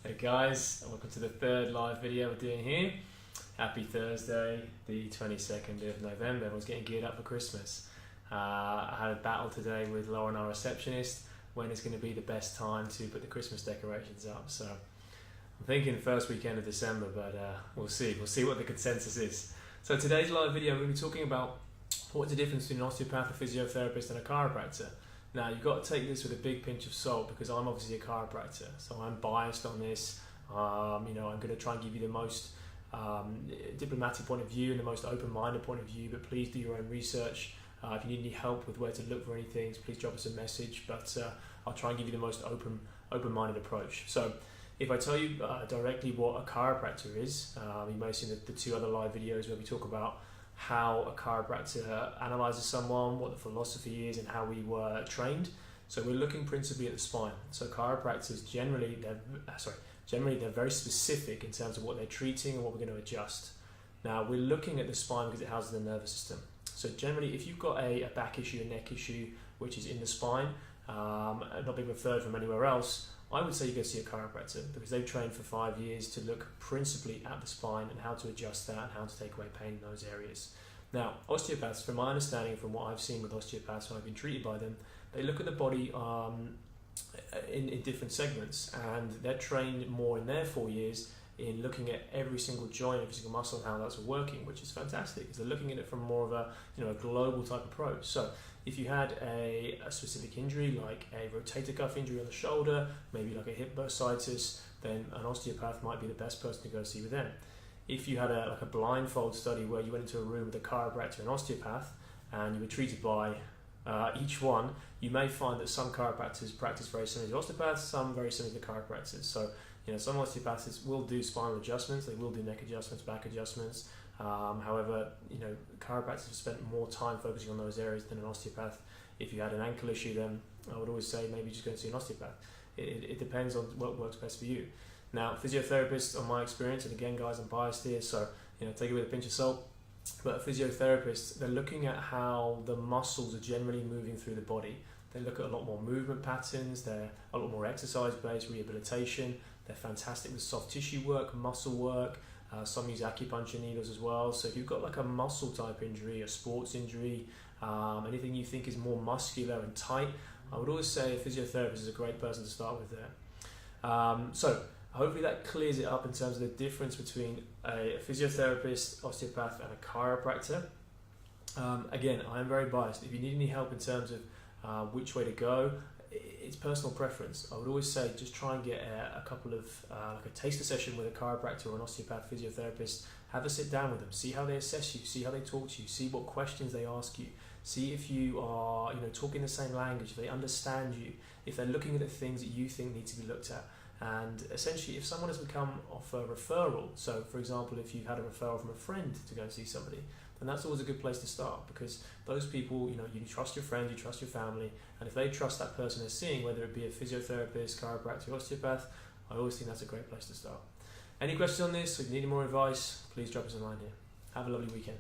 Hey guys, and welcome to the third live video we're doing here. Happy Thursday, the 22nd of November. Everyone's getting geared up for Christmas. I had a battle today with Lauren, our receptionist, when it's going to be the best time to put the Christmas decorations up. So I'm thinking first weekend of December, but we'll see. We'll see what the consensus is. So today's live video, we're going to be talking about what's the difference between an osteopath, a physiotherapist, and a chiropractor. Now, you've got to take this with a big pinch of salt because I'm obviously a chiropractor, so I'm biased on this. I'm going to try and give you the most diplomatic point of view and the most open-minded point of view, but please do your own research. If you need any help with where to look for anything, please drop us a message, but I'll try and give you the most open-minded approach. So if I tell you directly what a chiropractor is, you may have seen the two other live videos where we talk about how a chiropractor analyzes someone, what the philosophy is, and how we were trained. So we're looking principally at the spine. So chiropractors generally they're very specific in terms of what they're treating and what we're going to adjust. Now we're looking at the spine because it houses the nervous system. So generally, if you've got a back issue, a neck issue, which is in the spine, not being referred from anywhere else, I would say you go see a chiropractor because they've trained for 5 years to look principally at the spine and how to adjust that and how to take away pain in those areas. Now, osteopaths, from my understanding, from what I've seen with osteopaths when I've been treated by them, they look at the body in different segments, and they're trained more in their 4 years in looking at every single joint, every single muscle, and how that's working, which is fantastic because they're looking at it from more of a global type approach. So if you had a specific injury like a rotator cuff injury on the shoulder, maybe like a hip bursitis, then an osteopath might be the best person to go see with them. If you had a blindfold study where you went into a room with a chiropractor and osteopath and you were treated by each one, you may find that some chiropractors practice very similar to osteopaths, some very similar to chiropractors. So some osteopaths will do spinal adjustments, they will do neck adjustments, back adjustments. However, chiropractors have spent more time focusing on those areas than an osteopath. If you had an ankle issue, then I would always say maybe just go and see an osteopath. It depends on what works best for you. Now, physiotherapists, on my experience, and again guys, I'm biased here, so take it with a pinch of salt, but physiotherapists, they're looking at how the muscles are generally moving through the body. They look at a lot more movement patterns, they're a lot more exercise-based, rehabilitation, they're fantastic with soft tissue work, muscle work. Some use acupuncture needles as well. So if you've got like a muscle type injury, a sports injury, anything you think is more muscular and tight, I would always say a physiotherapist is a great person to start with there. So hopefully that clears it up in terms of the difference between a physiotherapist, osteopath, and a chiropractor. Again, I am very biased. If you need any help in terms of which way to go, it's personal preference. I would always say just try and get a couple of like a taster session with a chiropractor or an osteopath physiotherapist. Have a sit down with them, see how they assess you, see how they talk to you, see what questions they ask you, see if you are talking the same language, if they understand you, if they're looking at the things that you think need to be looked at. And essentially, if someone has become off a referral, so for example, if you've had a referral from a friend to go and see somebody, then that's always a good place to start because those people, you trust your friend, you trust your family, and if they trust that person they're seeing, whether it be a physiotherapist, chiropractor, osteopath, I always think that's a great place to start. Any questions on this, or if you need any more advice, please drop us a line here. Have a lovely weekend.